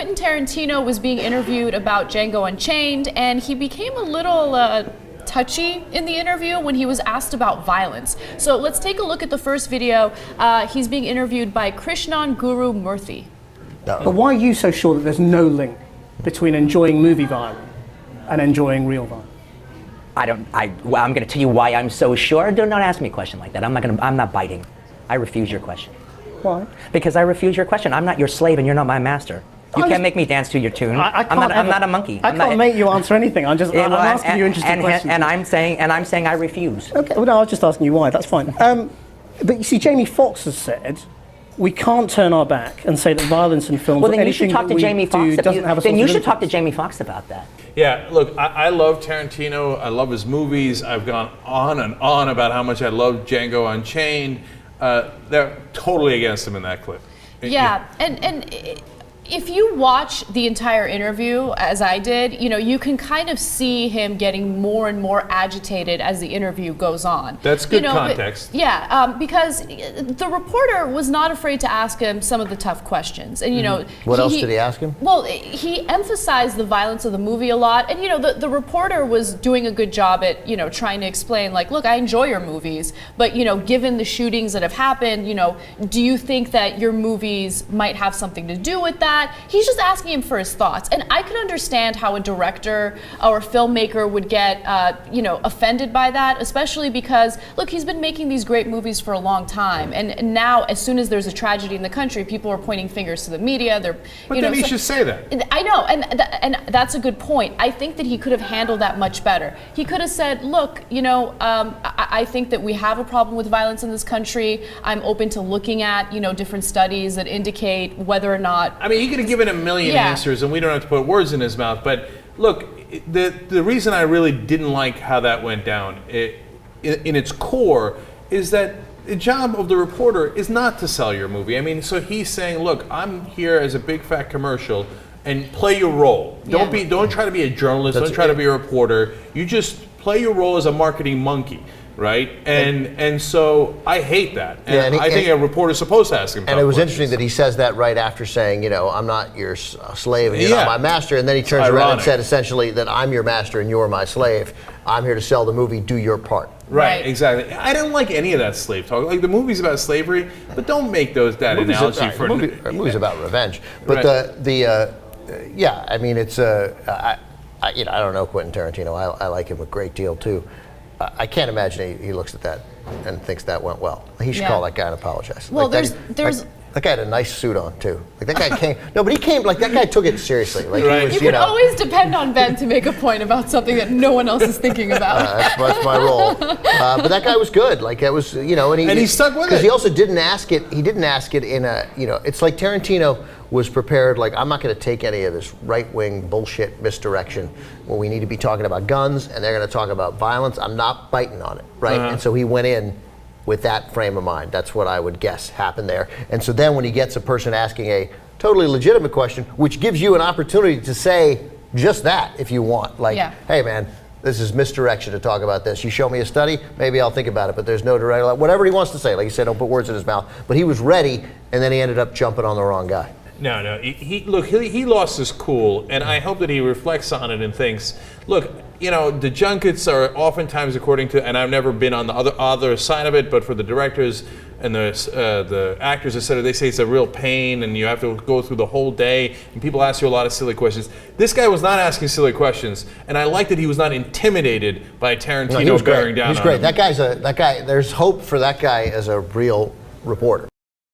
Quentin Tarantino was being interviewed about Django Unchained, and he became a little touchy in the interview when he was asked about violence. So let's take a look at the first video. He's being interviewed by Krishnan Guru-Murthy. But why are you so sure that there's no link between enjoying movie violence and enjoying real violence? Well, I'm going to tell you why I'm so sure. Do not ask me a question like that. I'm not biting. I refuse your question. Why? Because I refuse your question. I'm not your slave and you're not my master. You can't make me dance to your tune. I'm not a monkey. I can't make you answer anything. I'm asking you interesting questions. And I'm saying I refuse. Okay, well, no, I was just asking you why. That's fine. But you see, Jamie Foxx has said we can't turn our back and say that violence in films. Well, then you should talk to Jamie Foxx. Then you should talk to Jamie Foxx about that. Yeah, look, I love Tarantino. I love his movies. I've gone on and on about how much I love Django Unchained. They're totally against him in that clip. Yeah, and if you watch the entire interview, as I did, you can kind of see him getting more and more agitated as the interview goes on. That's good context. Because the reporter was not afraid to ask him some of the tough questions. And what else did he ask him? Well, he emphasized the violence of the movie a lot, and the reporter was doing a good job at trying to explain, like, look, I enjoy your movies, but given the shootings that have happened, do you think that your movies might have something to do with that? He's just asking him for his thoughts, and I can understand how a director or a filmmaker would get offended by that, especially because look, he's been making these great movies for a long time, and now as soon as there's a tragedy in the country, people are pointing fingers to the media. But then he should say that. I know, and that's a good point. I think that he could have handled that much better. He could have said, look, I think that we have a problem with violence in this country. I'm open to looking at different studies that indicate whether or not. I mean, he could have given a million answers, and we don't have to put words in his mouth. But look, the reason I really didn't like how that went down, in its core, is that the job of the reporter is not to sell your movie. I mean, so he's saying, look, I'm here as a big fat commercial, and play your role. Don't try to be a journalist. Don't try to be a reporter. You just play your role as a marketing monkey. Right, and so I hate that, and I think a reporter's supposed to ask him. And it was interesting that he says that right after saying, I'm not your slave and you're not my master, and then he turns around and said essentially that I'm your master and you're my slave. I'm here to sell the movie. Do your part. Right, exactly. I don't like any of that slave talk. Like the movie's about slavery, but don't make that analogy for a movie's about revenge. But I mean, it's I don't know Quentin Tarantino. I like him a great deal too. I can't imagine he looks at that and thinks that went well. He should call that guy and apologize. Well, that guy had a nice suit on too. Like that guy came. No, but he came. Like that guy took it seriously. Like he was, you can always depend on Ben to make a point about something that no one else is thinking about. That's my role. But that guy was good. Like that was, and he stuck with it. Because he also didn't ask it. He didn't ask it in a, it's like Tarantino was prepared. Like I'm not going to take any of this right-wing bullshit misdirection. Well, we need to be talking about guns, and they're going to talk about violence. I'm not biting on it, right? And so he went in with that frame of mind. That's what I would guess happened there. And so then when he gets a person asking a totally legitimate question, which gives you an opportunity to say just that if you want. Like, hey man, this is misdirection to talk about this. You show me a study, maybe I'll think about it, but there's no direct, whatever he wants to say. Like you said, don't put words in his mouth. But he was ready, and then he ended up jumping on the wrong guy. No. He lost his cool, and I hope that he reflects on it and thinks, look, the junkets are oftentimes, according to, and I've never been on the other side of it, but for the directors and the actors, etc., they say it's a real pain, and you have to go through the whole day, and people ask you a lot of silly questions. This guy was not asking silly questions, and I like that he was not intimidated by Tarantino bearing down on him. He's great. That guy. There's hope for that guy as a real reporter.